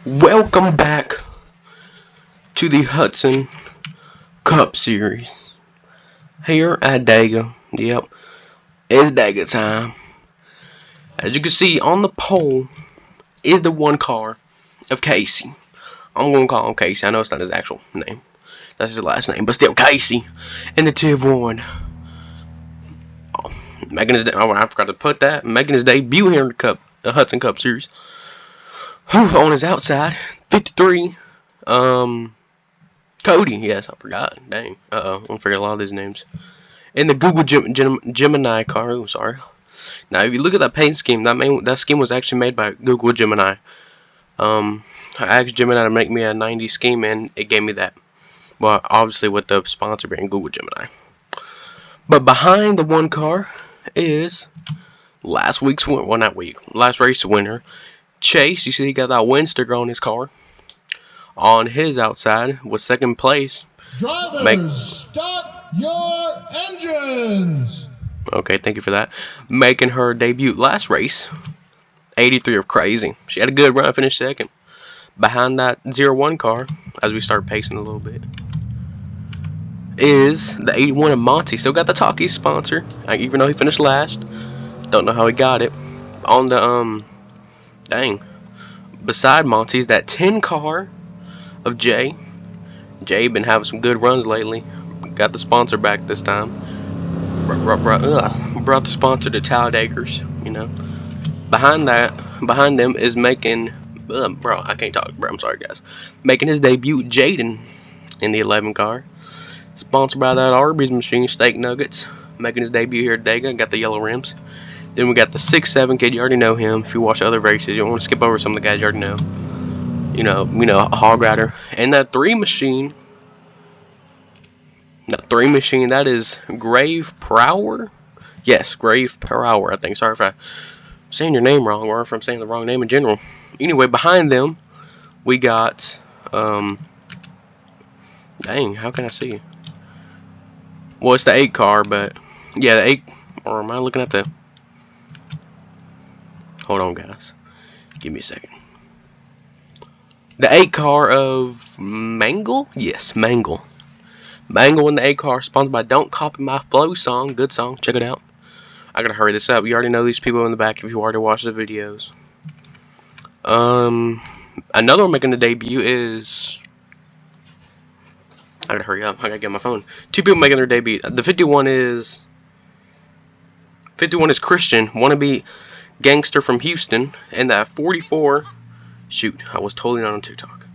Welcome back to the Hudson Cup Series here at Dega. Yep, it's Dega time. As you can see on the pole is the one car of Casey. I'm gonna call him Casey. I know it's not his actual name. That's his last name, but still Casey. In the Tiv 1. Oh, I forgot to put that. Making his debut here in the Hudson Cup Series. On his outside, 53. Cody. Yes, I forgot. Dang. I'm forgetting a lot of these names. In the Google Gemini car. Oh, sorry. Now, if you look at that paint scheme, that scheme was actually made by Google Gemini. I asked Gemini to make me a 90 scheme, and it gave me that. Well, obviously with the sponsor being Google Gemini. But behind the one car is last race winner, Chase. You see he got that win sticker on his car. On his outside was second place. Drivers, start your engines! Okay, thank you for that. Making her debut last race. 83 of Crazy. She had a good run, finished second. Behind that 01 car, as we start pacing a little bit, is the 81 of Monty. Still got the Talkie sponsor, even though he finished last. Don't know how he got it. On the, beside Monty's that 10 car of Jay. Jay been having some good runs lately. Got the sponsor back this time. Brought the sponsor to Talladega's, you know. Behind them is making, bro, I can't talk, bro, I'm sorry guys. Making his debut, Jaden, in the 11 car. Sponsored by that Arby's machine, steak nuggets. Making his debut here at Dega, got the yellow rims. Then we got the 6-7 kid, you already know him. If you watch other races, you don't want to skip over some of the guys you already know. You know, a hog rider. And that 3 machine, that is Grave Prower. Yes, Grave Prower, I think. Sorry if I'm saying your name wrong, or if I'm saying the wrong name in general. Anyway, behind them, we got, dang, how can I see? Well, it's the 8 car, but, yeah, the 8, or am I looking at the, hold on, guys. Give me a second. The 8 car of Mangle? Yes, Mangle. Mangle in the 8 car, sponsored by Don't Copy My Flow song. Good song, check it out. I gotta hurry this up. You already know these people in the back if you already watched the videos. Another one making the debut is, I gotta hurry up. I gotta get my phone. 2 people making their debut. The 51 is Christian, wannabe gangster from Houston, and that 44. Shoot, I was totally not on TikTok.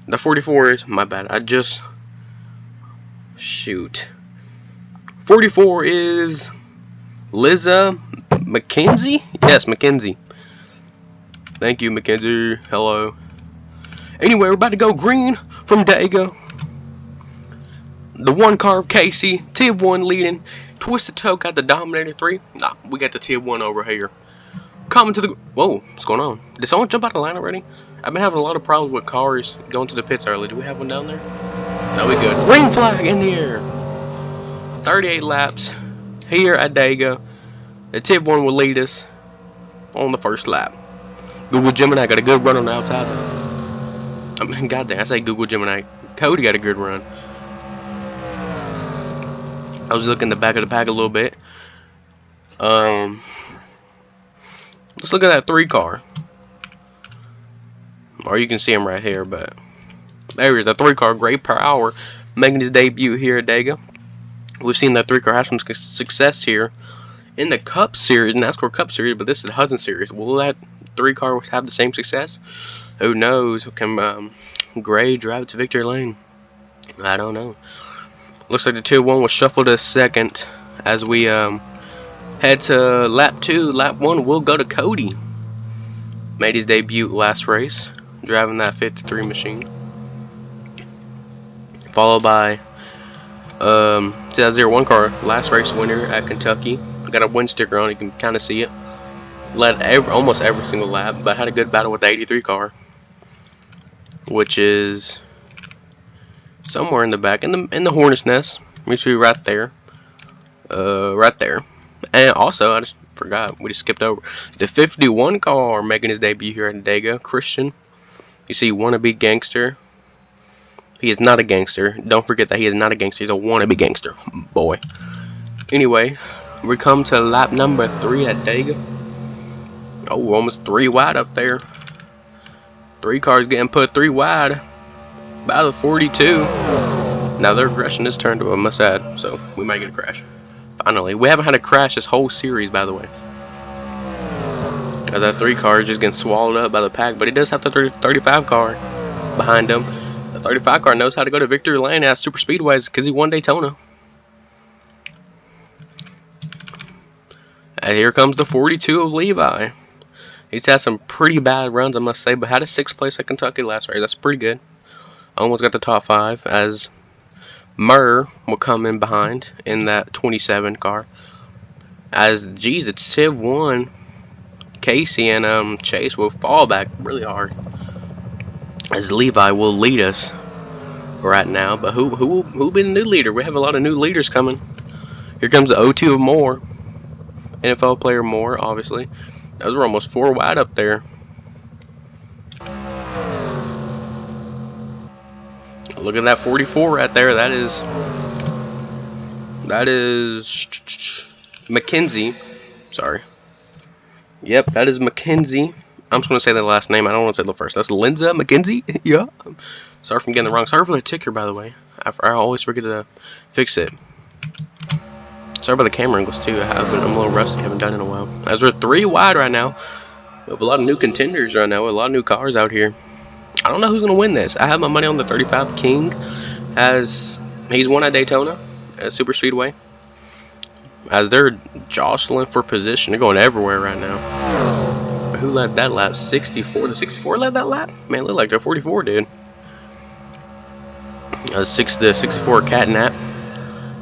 The 44 is, my bad. 44 is Liza McKenzie? Yes, McKenzie. Thank you, McKenzie. Hello. Anyway, we're about to go green from Dega. The 1 car of Casey. Tiv 1 leading. Twisted Toe got the Dominator 3. Nah, we got the Tiv 1 over here. Coming to the... Whoa, what's going on? Did someone jump out of the line already? I've been having a lot of problems with cars going to the pits early. Do we have one down there? No, we good. Green flag in the air. 38 laps here at Dega. The Tiv 1 will lead us on the first lap. Google Gemini got a good run on the outside. I mean, goddamn, I say Google Gemini. Cody got a good run. I was looking in the back of the pack a little bit. Let's look at that 3 car. Or you can see him right here, but there he is, a 3 car, Great Per Hour, making his debut here at Dega. We've seen that 3 car have some success here in the Cup Series, NASCAR Cup Series, but this is the Hudson Series. Will that 3 car have the same success? Who knows? Can Gray drive to victory lane? I don't know. Looks like the 2-1 was shuffled to second as we head to lap 2. Lap 1 will go to Cody. Made his debut last race, driving that 53 machine. Followed by 2001 car, last race winner at Kentucky. Got a win sticker on, you can kind of see it. Led almost every single lap, but had a good battle with the 83 car, which is somewhere in the back, in the Hornet's Nest. We should be right there. Right there. And also, I just forgot, we just skipped over the 51 car making his debut here at Dega, Christian. You see, wannabe gangster. He is not a gangster. Don't forget that he is not a gangster. He's a wannabe gangster, boy. Anyway, we come to lap number 3 at Talladega. Oh, we're almost 3 wide up there. 3 cars getting put 3 wide by the 42. Now their aggression is turned to a must-add, so we might get a crash. Finally, we haven't had a crash this whole series, by the way. That 3 car is just getting swallowed up by the pack, but he does have the 35 car behind him. The 35 car knows how to go to victory lane at super speedways because he won Daytona. And here comes the 42 of Levi. He's had some pretty bad runs, I must say, but had a 6th place at Kentucky last race. That's pretty good. Almost got the top 5 as Murr will come in behind in that 27 car. As, geez, it's Civ 1. Casey and Chase will fall back really hard as Levi will lead us right now. But who will be the new leader? We have a lot of new leaders coming. Here comes the O2 of Moore, NFL player Moore, obviously. Those were almost 4 wide up there. Look at that 44 right there. That is McKenzie. Sorry. Yep, that is McKenzie. I'm just going to say the last name. I don't want to say the first. That's Linza McKenzie. Yeah. Sorry for getting the wrong. Sorry for the ticker, by the way. I always forget to fix it. Sorry about the camera angles, too. I'm a little rusty. I haven't done it in a while. As we're 3 wide right now. We have a lot of new contenders right now. A lot of new cars out here. I don't know who's going to win this. I have my money on the 35 King, as he's won at Daytona at Superspeedway. As they're jostling for position. They're going everywhere right now. Who led that lap? 64. The 64 led that lap? Man, it looked like the 44 did. The 64 Catnap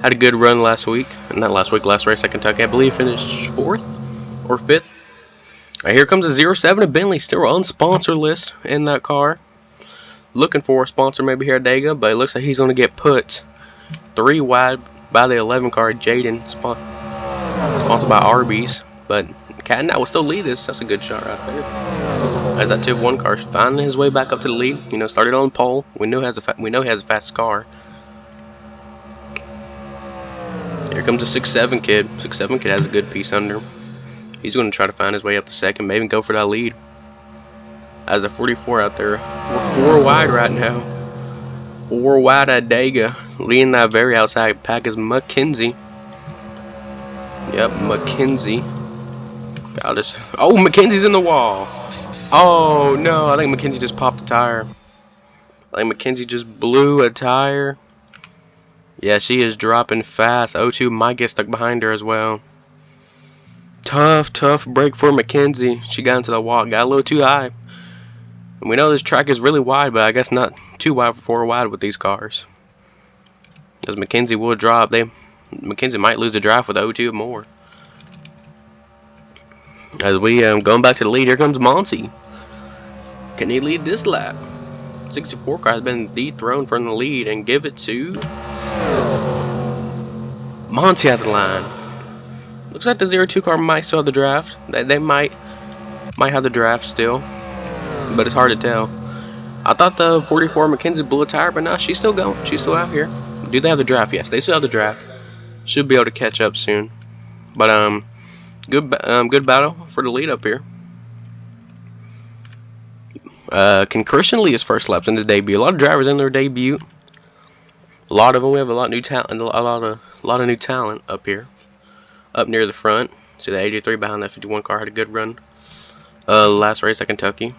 had a good run last week. Not last week, last race at Kentucky. I believe finished 4th or 5th. Right, here comes a 07 of Bentley. Still on sponsor list in that car. Looking for a sponsor maybe here at Dega, but it looks like he's going to get put 3 wide by the 11 car, Jaden, sponsored by Arby's. But Catnap will still lead this. That's a good shot right there. As that Civ 1 car is finding his way back up to the lead. You know, started on pole. We know he has a fast car. Here comes the 6'7" kid. 6'7" kid has a good piece under him. He's going to try to find his way up to second, maybe go for that lead. As the 44 out there, we're 4 wide right now. 4 wide at Dega. Leading that very outside pack is McKenzie. Yep, McKenzie. Got this. Oh, McKenzie's in the wall. Oh, no. I think McKenzie just popped the tire. I think McKenzie just blew a tire. Yeah, she is dropping fast. O2 might get stuck behind her as well. Tough break for McKenzie. She got into the wall. Got a little too high. And we know this track is really wide, but I guess not too wide for 4 wide with these cars. Because McKenzie will drop. McKenzie might lose the drive with O2 more. As we going back to the lead, here comes Monty. Can he lead this lap? 64 car has been dethroned from the lead and give it to Monty at the line. Looks like the 02 car might still have the draft. They might have the draft still, but it's hard to tell. I thought the 44 McKenzie blew a tire, but no, she's still going. She's still out here. Do they have the draft? Yes, they still have the draft. Should be able to catch up soon. But good battle for the lead up here. Can Christian lead his first laps in his debut? A lot of drivers in their debut. A lot of them. We have a lot of new talent. A lot of new talent up here. Up near the front. See the 83 behind that 51 car had a good run. Last race at Kentucky.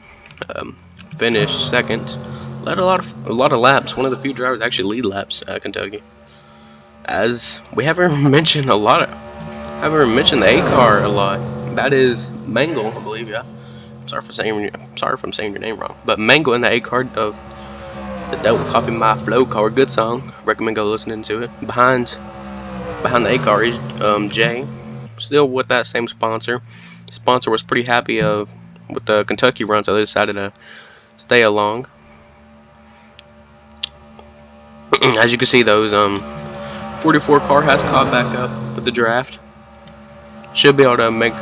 Finished second. Led a lot of laps. One of the few drivers actually lead laps at Kentucky. As we haven't mentioned the A car a lot. That is Mangle, I believe. Yeah. Sorry if I'm saying your name wrong. But Mangle in the A car of the Don't Copy My Flow car. Good song. Recommend go listening to it. Behind the A car is Jay. Still with that same sponsor. The sponsor was pretty happy with the Kentucky run, so they decided to stay along. As you can see, those 44 car has caught back up with the draft. Should be able to make is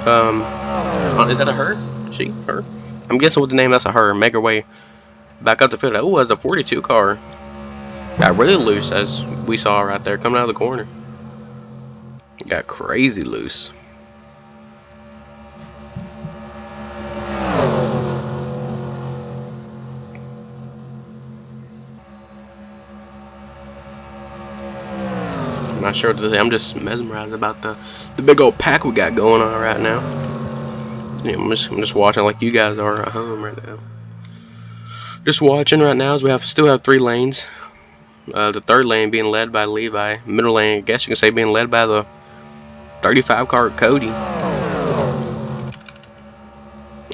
that a her? She? Her? I'm guessing with the name that's a her. Make her way back up the field. Oh, as a 42 car got really loose, as we saw right there coming out of the corner. Got crazy loose. I'm not sure what to say. I'm just mesmerized about the big old pack we got going on right now. Yeah, I'm just watching like you guys are at home right now. Just watching right now as we still have 3 lanes. The third lane being led by Levi. Middle lane, I guess you can say, being led by the 35 car Cody.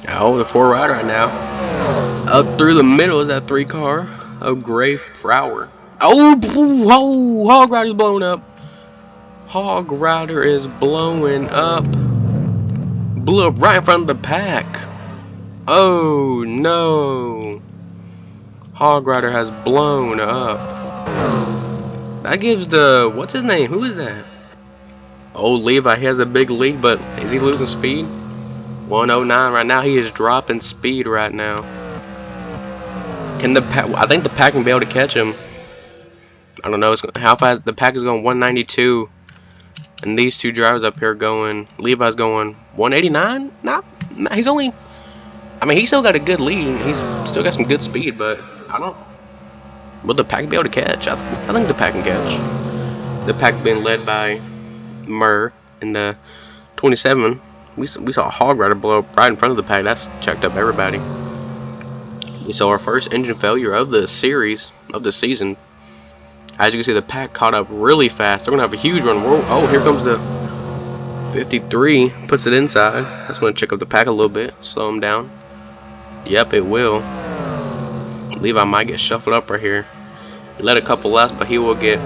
Oh, the 4 rider right now. Up through the middle is that 3 car of Gray Frower. Oh, Hog Rider's blown up. Hog Rider is blowing up. Blew up right in front of the pack. Oh no. Hog Rider has blown up. That gives the, what's his name? Who is that? Oh, Levi, he has a big lead, but is he losing speed? 109 right now. He is dropping speed right now. Can the pack? I think the pack can be able to catch him. I don't know. How fast the pack is going? 192, and these 2 drivers up here going. Levi's going 189. Nah, he's only. I mean, he's still got a good lead. He's still got some good speed, but I don't. Will the pack be able to catch? I think the pack can catch. The pack being led by Murr in the 27. We saw a Hog Rider blow up right in front of the pack. That's checked up everybody. We saw our first engine failure of the series, of the season. As you can see, the pack caught up really fast. They're going to have a huge run. Oh, here comes the 53. Puts it inside. I just want to check up the pack a little bit. Slow him down. Yep, it will. Levi might get shuffled up right here. Let a couple laps, but he will get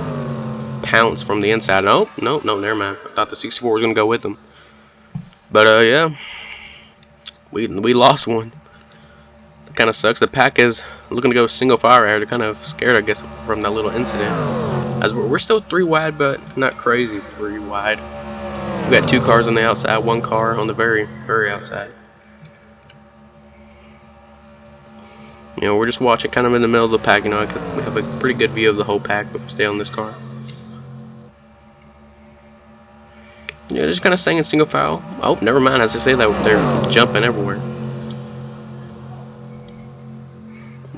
pounced from the inside. Nope, no, never mind. I thought the 64 was going to go with him. But, yeah. We lost one. Kind of sucks. The pack is looking to go single file right here. They're kind of scared, I guess, from that little incident. As we're still 3 wide, but not crazy 3 wide. We got 2 cars on the outside, 1 car on the very outside. You know, we're just watching kind of in the middle of the pack. You know, we have a pretty good view of the whole pack if we stay on this car. Yeah, just kind of staying in single file. Oh, never mind. As I say that, they're jumping everywhere.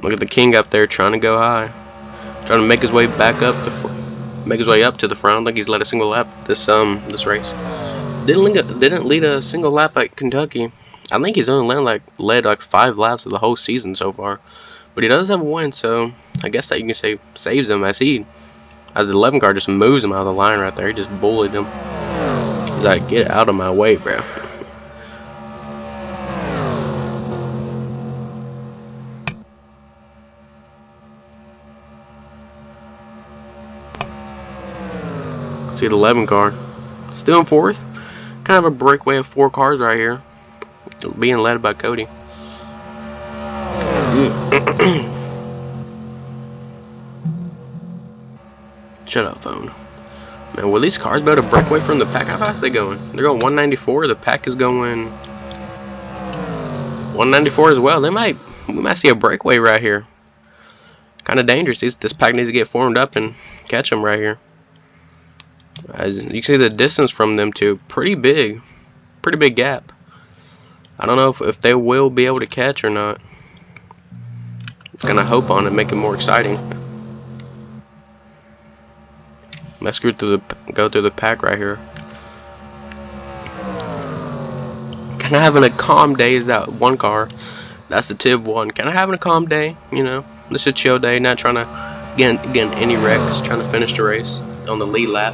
Look at the King up there trying to go high, trying to make his way back up to the front. I don't think he's led a single lap this race. Didn't lead a single lap at Kentucky. I think he's only led like 5 laps of the whole season so far. But he does have a win, so I guess that you can say saves him as the 11 car just moves him out of the line right there. He just bullied him. He's like, get out of my way, bro. See the 11 car still in 4th. Kind of a breakaway of 4 cars right here, being led by Cody. Shut up, phone. Man, will these cars be able to break away from the pack? How fast are they going? They're going 194. The pack is going 194 as well. We might see a breakaway right here. Kind of dangerous. This pack needs to get formed up and catch them right here. As you can see, the distance from them two, pretty big gap. I don't know if they will be able to catch or not. Just gonna hope on it, make it more exciting. Let's go through the pack right here. Kind of having a calm day is that 1 car. That's the Tiv 1. Kind of having a calm day, you know. This is a chill day, not trying to get any wrecks. Trying to finish the race on the lead lap.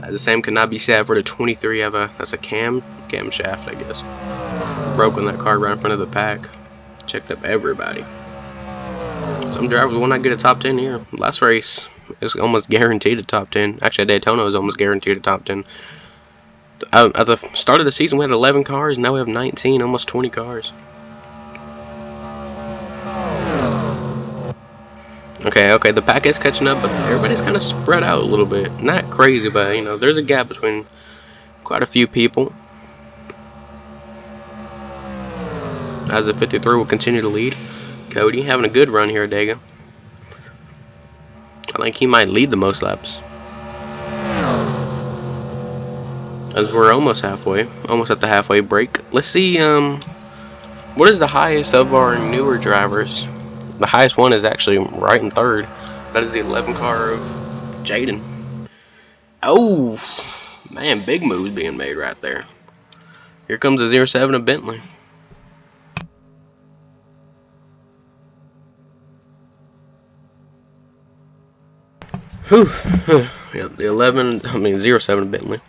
The same cannot be said for the 23. That's a camshaft, I guess. Broke on that car right in front of the pack. Checked up everybody. Some drivers will not get a top 10 here. Last race is almost guaranteed a top 10. Actually, Daytona is almost guaranteed a top 10. At the start of the season, we had 11 cars. Now we have 19, almost 20 cars. Okay, the pack is catching up, but everybody's kind of spread out a little bit. Not crazy, but, you know, there's a gap between quite a few people. As the 53 will continue to lead. Cody having a good run here at Dega. I think he might lead the most laps. As we're almost halfway, almost at the halfway break. Let's see, what is the highest of our newer drivers? The highest one is actually right in third. That is the 11 car of Jaden. Oh, man, big moves being made right there. Here comes the 07 of Bentley. Whew. Yeah, the 07 of Bentley.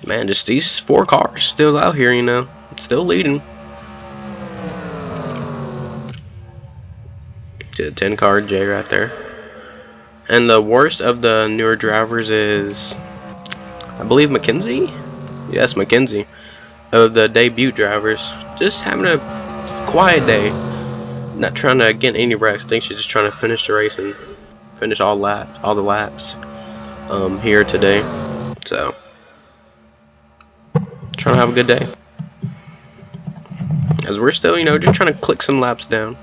Man, just these 4 cars still out here, you know, still leading. To the 10 car J right there. And the worst of the newer drivers is, I believe, McKenzie? Yes, McKenzie. Of the debut drivers. Just having a quiet day. Not trying to get any wrecks. I think she's just trying to finish the race and finish all the laps here today. So, trying to have a good day. As we're still, you know, just trying to click some laps down.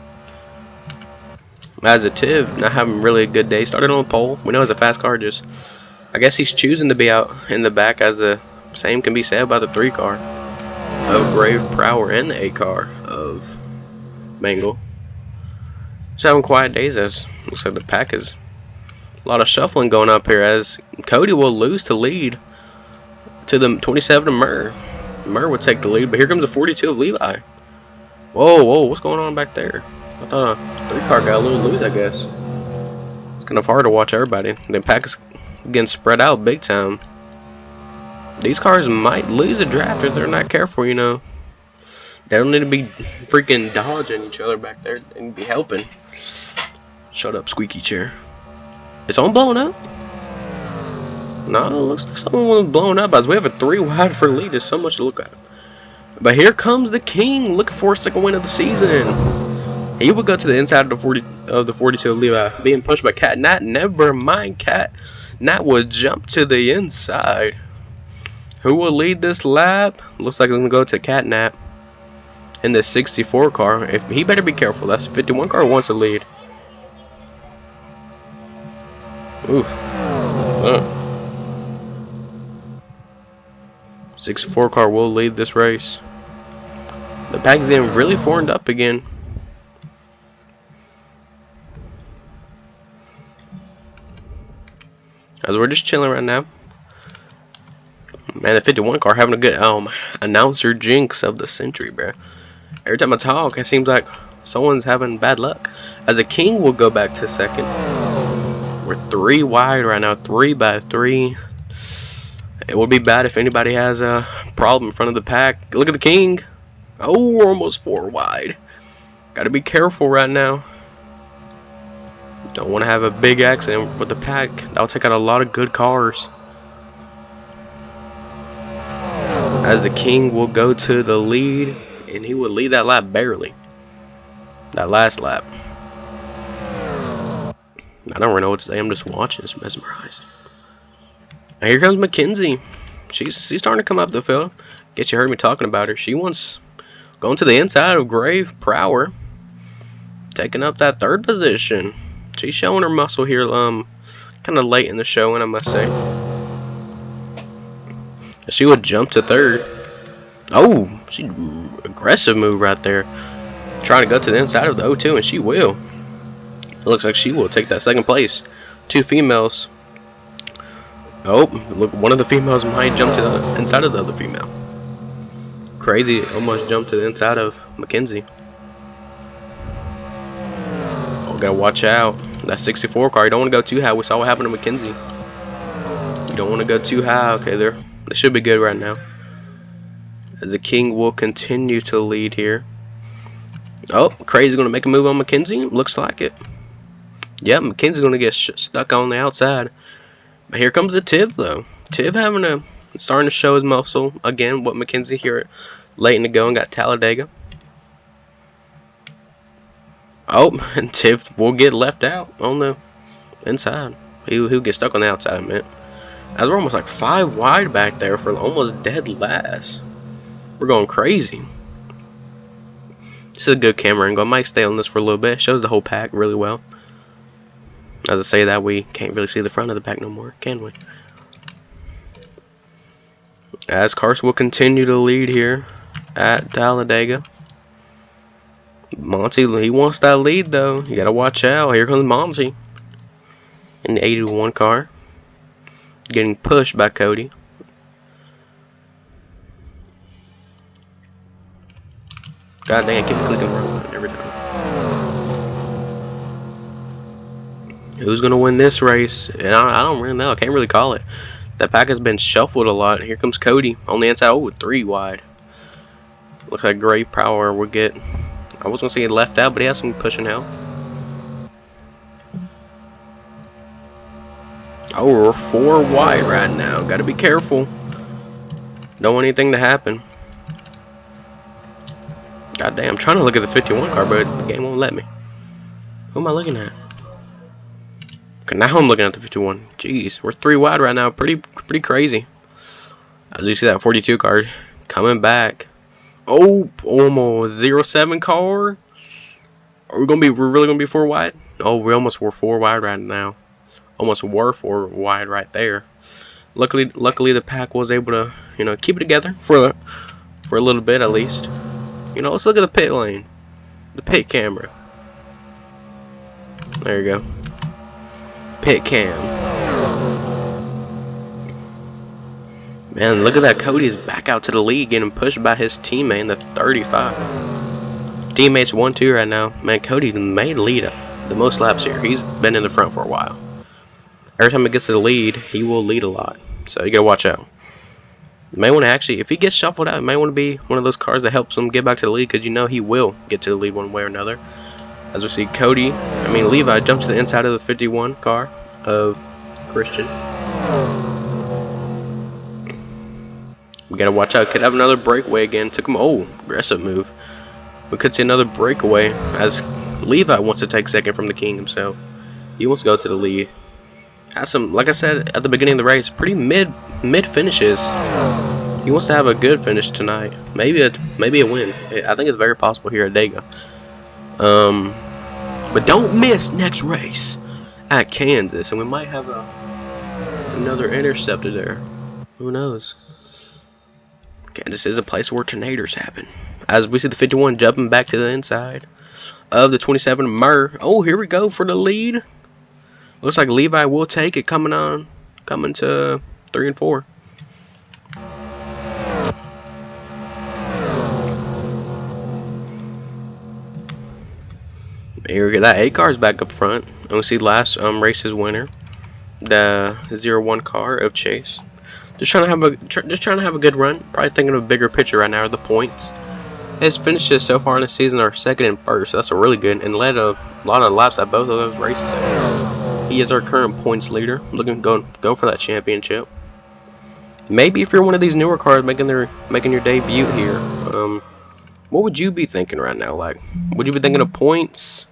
As a Tiv, not having really a good day. Started on the pole. We know it's a fast car. Just, I guess he's choosing to be out in the back. As the same can be said about the 3 car of Brave Prower and the 8 car of Mangle. Just having quiet days. As looks like the pack is a lot of shuffling going up here. As Cody will lose to lead to the 27 of Murr. Murr would take the lead, but here comes the 42 of Levi. Whoa, whoa, what's going on back there? I thought a 3 car got a little loose, I guess. It's kind of hard to watch everybody. The pack is getting spread out big time. These cars might lose a draft if they're not careful, you know. They don't need to be freaking dodging each other back there. They need to be helping. Shut up, squeaky chair. Is someone blowing up? No, it looks like someone was blowing up. As we have a 3 wide for lead, there's so much to look at. But here comes the King, looking for a second win of the season. He would go to the inside of the 42 of Levi, being pushed by Cat Nat. Never mind, Cat Nat would jump to the inside. Who will lead this lap? Looks like it's gonna go to Cat Nat in the 64 car. If he better be careful. That's 51 car wants to lead. Oof. 64 car will lead this race. The pack is getting really formed up again. As we're just chilling right now. Man, the 51 car having a good announcer jinx of the century, bro. Every time I talk, it seems like someone's having bad luck. As a King will go back to second. We're 3 wide right now, 3 by 3. It would be bad if anybody has a problem in front of the pack. Look at the King. Oh, we're almost 4 wide. Gotta be careful right now. Don't want to have a big accident with the pack. That'll take out a lot of good cars. As the King will go to the lead, and he will lead that lap barely. That last lap. I don't really know what to say. I'm just watching. It's mesmerized. And here comes Mackenzie. She's starting to come up the field. Guess you heard me talking about her. She wants going to the inside of Brave Prower, taking up that 3rd position. She's showing her muscle here, kind of late in the showing, I must say. She would jump to 3rd. Oh, she aggressive move right there. Trying to go to the inside of the 02, and she will. It looks like she will take that 2nd place. 2 females. Oh, look, one of the females might jump to the inside of the other female. Crazy, almost jumped to the inside of Mackenzie. Oh, gotta watch out. That 64 car, you don't want to go too high. We saw what happened to Mackenzie. You don't want to go too high. Okay, they should be good right now. As the King will continue to lead here. Oh, Crazy going to make a move on Mackenzie. Looks like it. Yep, Mackenzie's going to get stuck on the outside. But here comes the Tiv, though. Tiv starting to show his muscle again. What Mackenzie here late in the going got Talladega. Oh, and Tiv will get left out on the inside. He'll get stuck on the outside, man. As we're almost like 5 wide back there for almost dead last. We're going crazy. This is a good camera angle. I might stay on this for a little bit. Shows the whole pack really well. As I say that, we can't really see the front of the pack no more, can we? As cars will continue to lead here at Talladega. Monty, he wants that lead though. You gotta watch out. Here comes Monty in the 81 car, getting pushed by Cody. God dang, I keep clicking wrong every time. Who's gonna win this race? And I don't really know. I can't really call it. That pack has been shuffled a lot. Here comes Cody on the inside. Oh, 3 wide. Looks like great power will get. I was gonna say he left out, but he has some pushing help. Oh, we're 4 wide right now. Gotta be careful. Don't want anything to happen. God damn, I'm trying to look at the 51 car, but the game won't let me. Who am I looking at? Okay, now I'm looking at the 51. Jeez, we're 3 wide right now. Pretty crazy. As you see that 42 car coming back. Oh, almost 07 car. We're really gonna be 4 wide? Oh, we almost were 4 wide right now. Almost were 4 wide right there. Luckily the pack was able to, you know, keep it together for a little bit at least. You know, let's look at the pit lane, the pit camera. There you go. Pit cam. Man, look at that. Cody's back out to the lead, getting pushed by his teammate in the 35. Teammates 1-2 right now. Man, Cody may lead the most laps here. He's been in the front for a while. Every time he gets to the lead, he will lead a lot. So you gotta watch out. You may want to actually, if he gets shuffled out, it might want to be one of those cars that helps him get back to the lead, because you know he will get to the lead one way or another. As we see Levi jump to the inside of the 51 car of Christian. We gotta watch out. Could have another breakaway again. Took him. Oh, aggressive move. We could see another breakaway as Levi wants to take second from the king himself. He wants to go to the lead. Has some, like I said at the beginning of the race, pretty mid finishes. He wants to have a good finish tonight. Maybe a win. I think it's very possible here at Dega. But don't miss next race at Kansas, and we might have another interceptor there. Who knows? Kansas is a place where tornadoes happen. As we see the 51 jumping back to the inside of the 27 Murr. Oh, here we go for the lead. Looks like Levi will take it coming to 3 and 4. Here, that 8 car is back up front. And we see last race's winner, the 01 car of Chase. Just trying to have a good run. Probably thinking of a bigger picture right now are the points. His finishes so far in the season are 2nd and 1st. So that's a really good, and led a lot of laps at both of those races. He is our current points leader, going for that championship. Maybe if you're one of these newer cars making your debut here, what would you be thinking right now? Like, would you be thinking of points?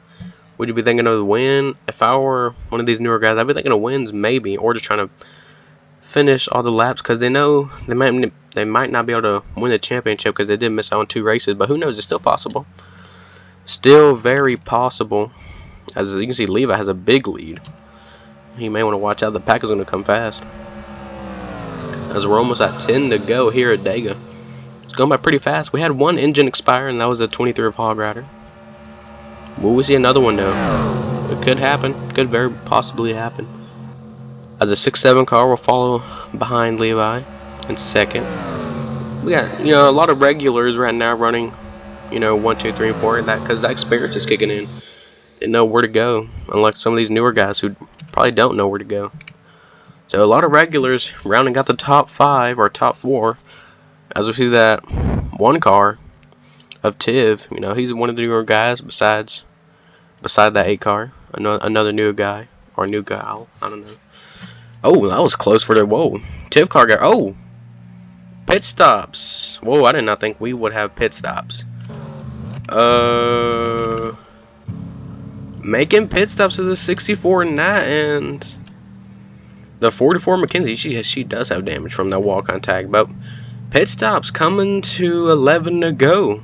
Would you be thinking of the win? If I were one of these newer guys, I'd be thinking of wins maybe, or just trying to finish all the laps, because they know they might not be able to win the championship because they did miss out on 2 races. But who knows? It's still possible. Still very possible. As you can see, Levi has a big lead. He may want to watch out. The pack is going to come fast. As we're almost at 10 to go here at Dega. It's going by pretty fast. We had 1 engine expire, and that was a 23 of Hog Rider. Will we see another one though? It could happen. Could very possibly happen. As a 6-7 car will follow behind Levi in 2nd. We got, you know, a lot of regulars right now running, you know, 1, 2, 3, and 4. Because that experience is kicking in. They know where to go, unlike some of these newer guys who probably don't know where to go. So a lot of regulars rounding out the top 5 or top 4. As we see that 1 car of Tiv, you know, he's one of the newer guys beside that 8 car. Another new guy or new gal, I don't know. Oh, that was close for the whoa. Tiv car got pit stops. Whoa, I did not think we would have pit stops. Making pit stops is the 64 Nat and the 44 McKenzie. She does have damage from that wall contact, but pit stops coming to 11 to go.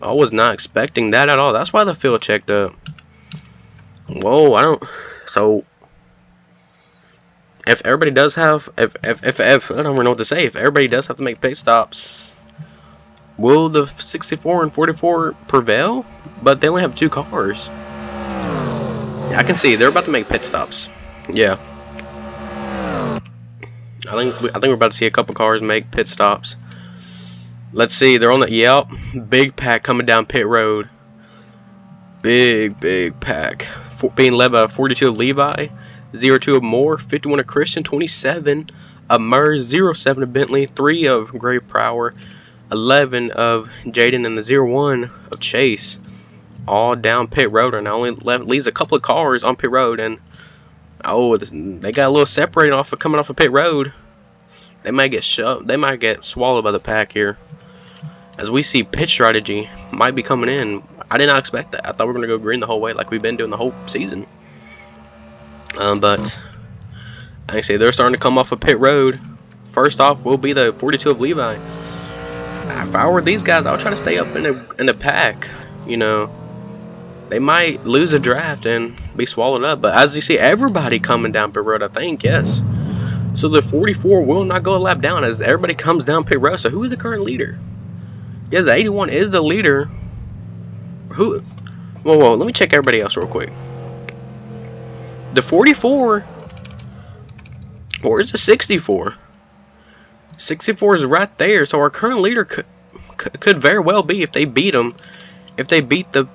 I was not expecting that at all. That's why the field checked up. Whoa, I don't. So, if everybody does have, if I don't know what to say. If everybody does have to make pit stops, will the 64 and 44 prevail? But they only have 2 cars. Yeah, I can see they're about to make pit stops. Yeah. I think we're about to see a couple cars make pit stops. Let's see, they're on the, yep, big pack coming down pit road. Big pack. Being led by 42 of Levi, 02 of Moore, 51 of Christian, 27 of Murs, 07 of Bentley, 3 of Gray Prower, 11 of Jaden, and the 01 of Chase. All down pit road, and only leaves a couple of cars on pit road, and oh, they got a little separated off of coming off of pit road. They might get shoved. They might get swallowed by the pack here. As we see pit strategy might be coming in. I did not expect that. I thought we were going to go green the whole way like we've been doing the whole season. But like I say, they're starting to come off of pit road. First off will be the 42 of Levi. If I were these guys, I would try to stay up in the pack. You know, they might lose a draft and be swallowed up. But as you see, everybody coming down pit road, I think, yes. So the 44 will not go a lap down as everybody comes down pit road. So who is the current leader? Yeah, the 81 is the leader. Who? Whoa, let me check everybody else real quick. The 44, or is the 64? 64 is right there, so our current leader could very well be, if they beat them, if they beat the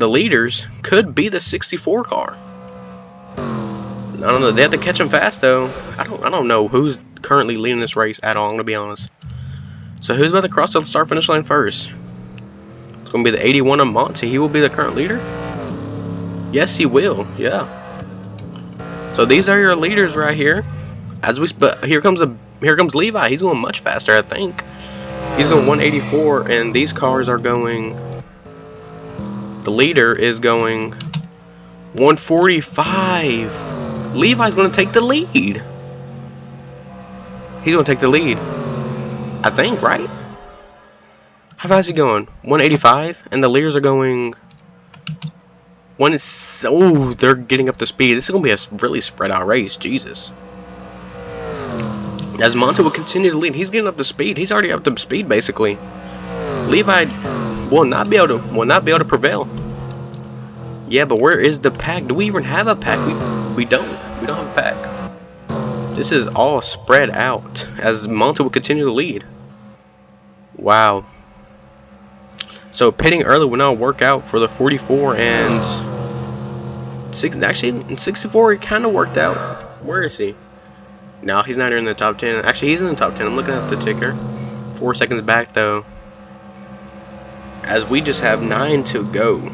leaders, could be the 64 car. I don't know. They have to catch them fast though. I don't know who's currently leading this race at all. I'm gonna be honest. So who's about to cross the start finish line first? It's gonna be the 81 of Monty. He will be the current leader. Yes, he will. Yeah. So these are your leaders right here. But here comes Levi. He's going much faster, I think. He's going 184, and these cars are going. The leader is going 145. Levi's going to take the lead. He's going to take the lead, I think, right? How fast is he going? 185, and the leaders are going. Oh, they're getting up to speed. This is going to be a really spread out race. Jesus. As Monte will continue to lead, he's getting up to speed. He's already up to speed, basically. Levi will not be able to prevail. Yeah, but where is the pack? Do we even have a pack? We don't. We don't have a pack. This is all spread out as Monte will continue to lead. Wow. So pitting early will not work out for the 44 and 6. Actually, in 64 it kind of worked out. Where is he? No, he's not in the top 10. Actually, he's in the top 10. I'm looking at the ticker. 4 seconds back though. As we just have 9 to go.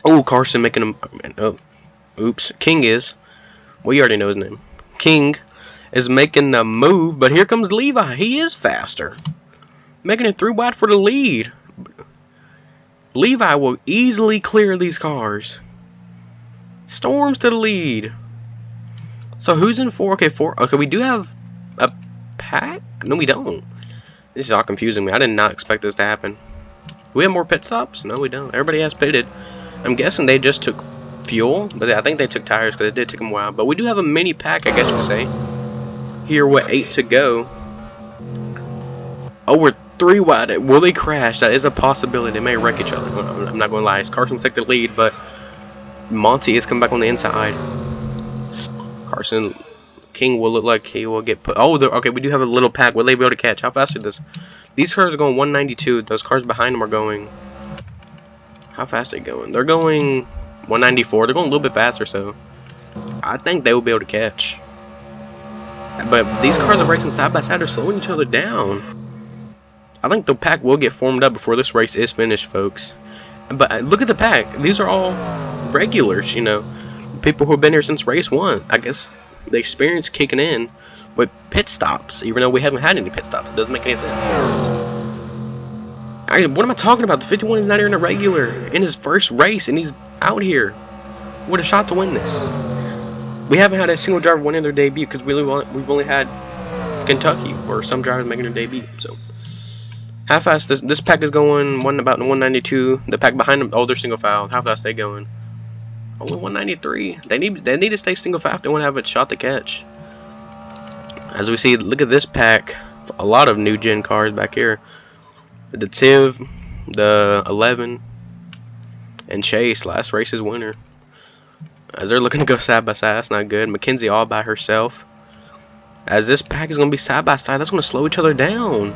Oh, Carson making a. Oh, oops. King is. Well, you already know his name. King is making a move, but here comes Levi. He is faster, making it 3 wide for the lead. Levi will easily clear these cars. Storms to the lead. So who's in 4? Okay, 4. Okay, we do have a pack? No, we don't. This is all confusing me. I did not expect this to happen. Do we have more pit stops? No, we don't. Everybody has pitted. I'm guessing they just took fuel, but I think they took tires because it did take them a while. But we do have a mini pack, I guess you could say. Here, what, 8 to go. Oh, we're 3 wide. Will they crash? That is a possibility. They may wreck each other. I'm not going to lie. Carson will take the lead, but Monty is coming back on the inside. Carson King will look like he will get put. Oh, okay. We do have a little pack. Will they be able to catch? How fast is this? These cars are going 192. Those cars behind them are going. How fast are they going? They're going 194. They're going a little bit faster, so I think they will be able to catch. But these cars are racing side by side. They're slowing each other down. I think the pack will get formed up before this race is finished, folks. But look at the pack. These are all regulars, you know. People who have been here since race 1. I guess the experience kicking in with pit stops, even though we haven't had any pit stops. It doesn't make any sense. What am I talking about? The 51 is not even a regular in his first race, and he's out here with a shot to win this. We haven't had a single driver win in their debut because we've only had Kentucky or some drivers making their debut. So How fast this pack is going? About 192. The pack behind them, oh, they're single file. How fast they going? Only 193. They need to stay single file if they want to have a shot to catch. As we see, look at this pack. A lot of new gen cars back here. The Tiv, the 11, and Chase, last race's winner. As they're looking to go side by side, that's not good. Mackenzie all by herself. As this pack is going to be side by side, that's going to slow each other down.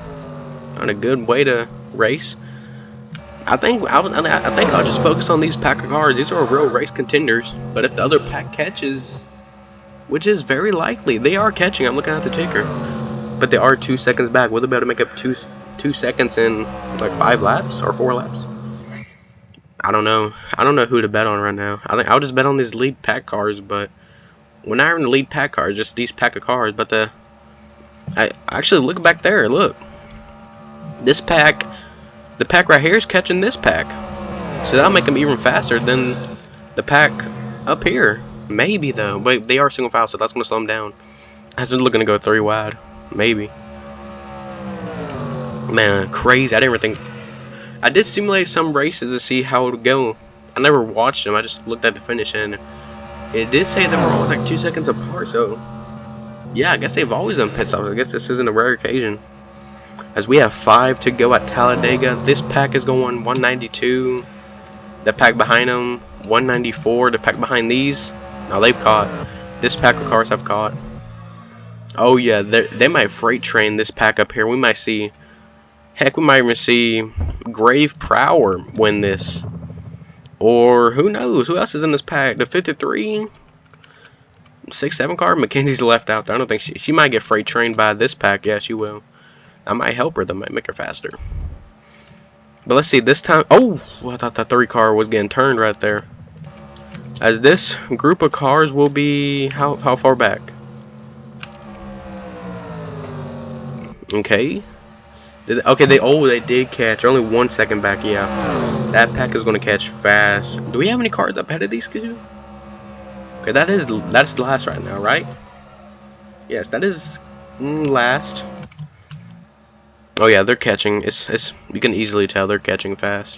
Not a good way to race. I think I'll just focus on these pack of cars. These are real race contenders. But if the other pack catches, which is very likely, they are catching. I'm looking at the ticker, but they are 2 seconds back. Will they be able to make up two seconds in like 5 laps or 4 laps? I don't know. I don't know who to bet on right now. I think I'll just bet on these lead pack cars. But we're not even the lead pack cars, just these pack of cars. But I actually look back there. Look, this pack. The pack right here is catching this pack, so that'll make them even faster than the pack up here. Maybe though, but they are single file, so that's gonna slow them down. As they're looking to go 3 wide, maybe. Man, crazy! I didn't even think. I did simulate some races to see how it would go. I never watched them. I just looked at the finish, and it did say they were always like 2 seconds apart. So yeah, I guess they've always done pit stops. I guess this isn't a rare occasion. As we have 5 to go at Talladega. This pack is going 192. The pack behind them 194. The pack behind these, now they've caught. This pack of cars have caught. Oh yeah, they might freight train this pack up here. We might see, heck, we might even see Grave Prower win this, or who knows? Who else is in this pack? The 53, 6-7 car. Mackenzie's left out there. I don't think she might get freight trained by this pack. Yeah, she will. I might help her. That might make her faster. But let's see this time. Oh, I thought that 3 car was getting turned right there. As this group of cars will be how far back? Okay. They did catch. They're only 1 second back. Yeah, that pack is going to catch fast. Do we have any cars up ahead of these two? Okay, that's last right now, right? Yes, that is last. Oh yeah, they're catching. It's you can easily tell they're catching fast.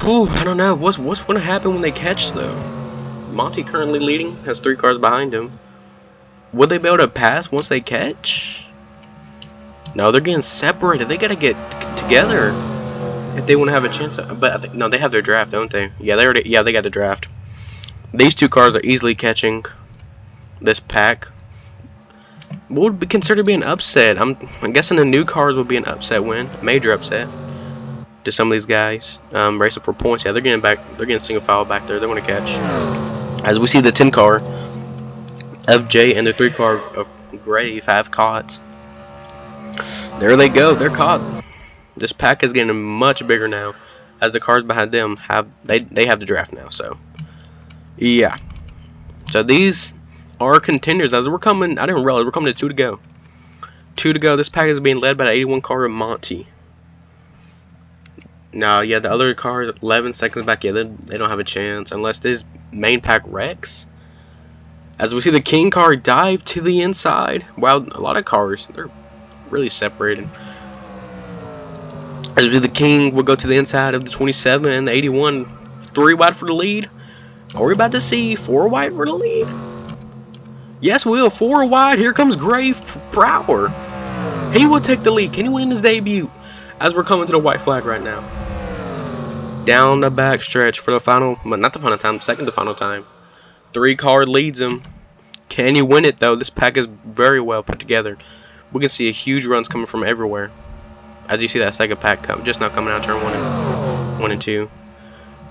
Whew, I don't know. What's going to happen when they catch though? Monty currently leading, has 3 cars behind him. Would they be able to pass once they catch? No, they're getting separated. They gotta get together if they want to have a chance. But I think, no, they have their draft, don't they? Yeah, they got the draft. These 2 cars are easily catching this pack. What would be considered to be an upset? I'm guessing the new cars will be an upset win, major upset to some of these guys racing for points. Yeah, they're getting back. They're getting single file back there. They're going to catch. As we see the 10 car, FJ, and the 3 car of Grave have caught. There they go. They're caught. This pack is getting much bigger now, as the cars behind them have they have the draft now. So yeah. So these are contenders. As we're coming, I didn't realize we're coming to 2 to go. 2 to go. This pack is being led by the 81 car of Monty. Now, yeah, the other cars 11 seconds back. Yeah, they don't have a chance unless this main pack wrecks. As we see the King car dive to the inside. Wow, a lot of cars, they're really separated. As we see the King will go to the inside of the 27 and the 81. 3 wide for the lead. Are we about to see 4 wide for the lead? Yes, we will. 4 wide. Here comes Grave Prower. He will take the lead. Can he win his debut? As we're coming to the white flag right now. Down the back stretch for the final, but not the final time, second to final time. 3 car leads him. Can he win it though? This pack is very well put together. We can see a huge runs coming from everywhere. As you see that second pack just now coming out turn 1 and 2.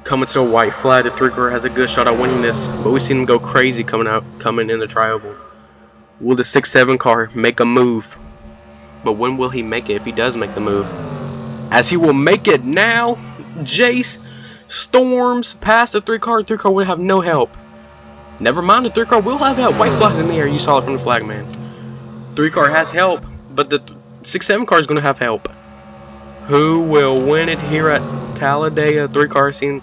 Coming to the white flag, the 3 car has a good shot at winning this, but we've seen him go crazy coming in the trioval. Will the 6-7 car make a move? But when will he make it if he does make the move? As he will make it now. Jace storms past the 3 car. 3 car will have no help. Never mind, the 3 car will have help. White flag's in the air. You saw it from the flag, man. 3 car has help, but the 6-7 car is going to have help. Who will win it here at Talladega? 3 car scene.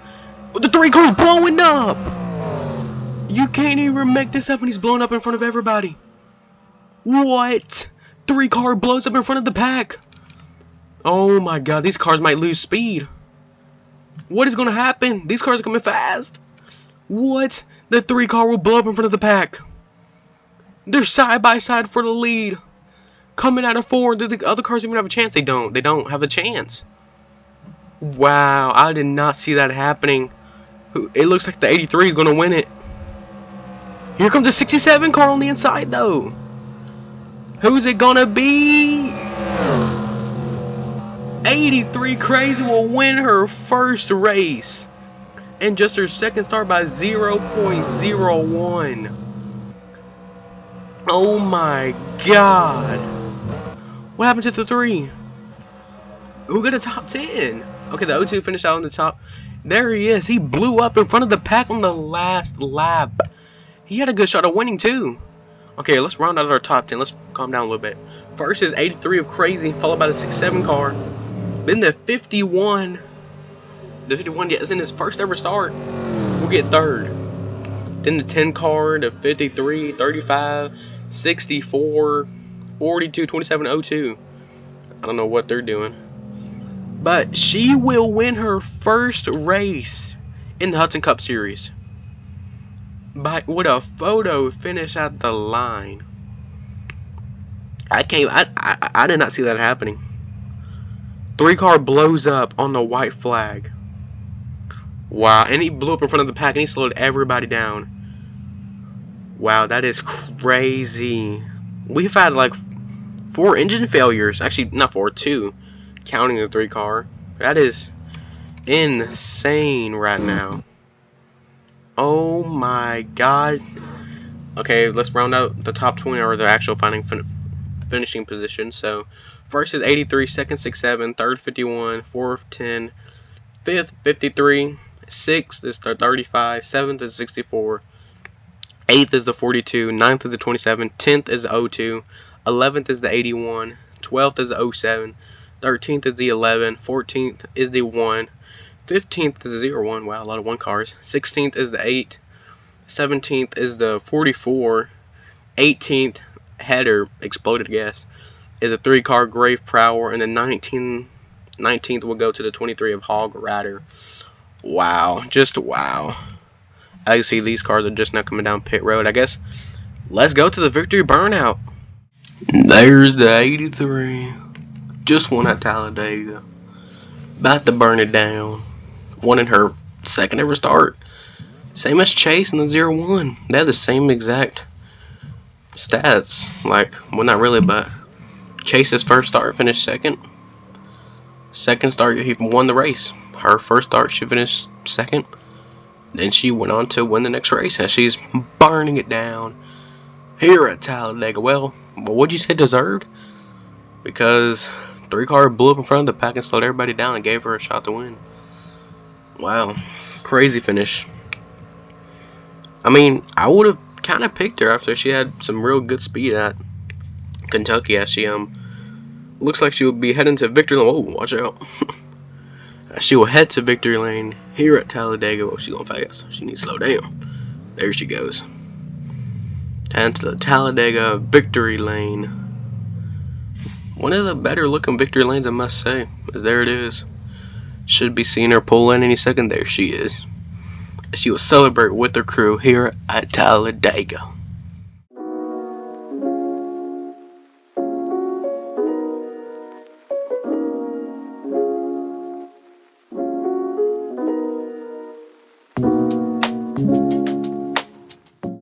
The 3 car's blowing up. You can't even make this up, and he's blowing up in front of everybody. What? 3 car blows up in front of the pack. Oh my god, these cars might lose speed. What is going to happen? These cars are coming fast. What? The 3 car will blow up in front of the pack. They're side by side for the lead. Coming out of 4. Do the other cars even have a chance? They don't. They don't have a chance. Wow, I did not see that happening. It looks like the 83 is going to win it. Here comes the 67 car on the inside, though. Who's it going to be? 83 Crazy will win her first race. And just her second start by 0.01. Oh my god. What happened to the 3? Who got a top 10? Okay, the 02 finished out on the top. There he is. He blew up in front of the pack on the last lap. He had a good shot of winning too. Okay, let's round out our top 10. Let's calm down a little bit. First is 83 of Crazy, followed by the 67 car. Then the 51. The 51 is in his first ever start. We'll get third. Then the 10 car, the 53, 35, 64, 42, 27, 02. I don't know what they're doing. But she will win her first race in the Hudson Cup Series. With a photo finish at the line. I did not see that happening. 3 car blows up on the white flag. Wow, and he blew up in front of the pack and he slowed everybody down. Wow, that is crazy. We've had like 4 engine failures. Actually, not 4, 2. Counting the 3 car. That is insane right now. Oh my god. Okay, let's round out the top 20 or the actual finishing position. So, first is 83, second 67, third 51, fourth 10, fifth 53, sixth is the 35, seventh is 64, 8th is the 42, 9th is the 27, 10th is the 02, 11th is the 81, 12th is the 07, 13th is the 11, 14th is the 1, 15th is the 01, wow, a lot of 1 cars, 16th is the 8, 17th is the 44, 18th, header, exploded gas, is a 3 car Grave Prowler, and then 19th will go to the 23 of Hog Rider. Wow, just wow. As you see, these cars are just now coming down pit road. I guess let's go to the victory burnout. There's the 83. Just won at Talladega. About to burn it down. Won in her second ever start. Same as Chase in the 01. They have the same exact stats. Like, well, not really, but Chase's first start finished second. Second start, he won the race. Her first start, she finished second. Then she went on to win the next race, and she's burning it down here at Talladega. Well, what'd you say deserved? Because 3 car blew up in front of the pack and slowed everybody down and gave her a shot to win. Wow, crazy finish. I mean, I would have kind of picked her after she had some real good speed at Kentucky, as she looks like she will be heading to victory lane. Whoa, watch out. She will head to victory lane here at Talladega. Well, she's going fast. She needs to slow down. There she goes. And to the Talladega victory lane. One of the better looking victory lanes, I must say. Because there it is. Should be seeing her pull in any second. There she is. She will celebrate with her crew here at Talladega.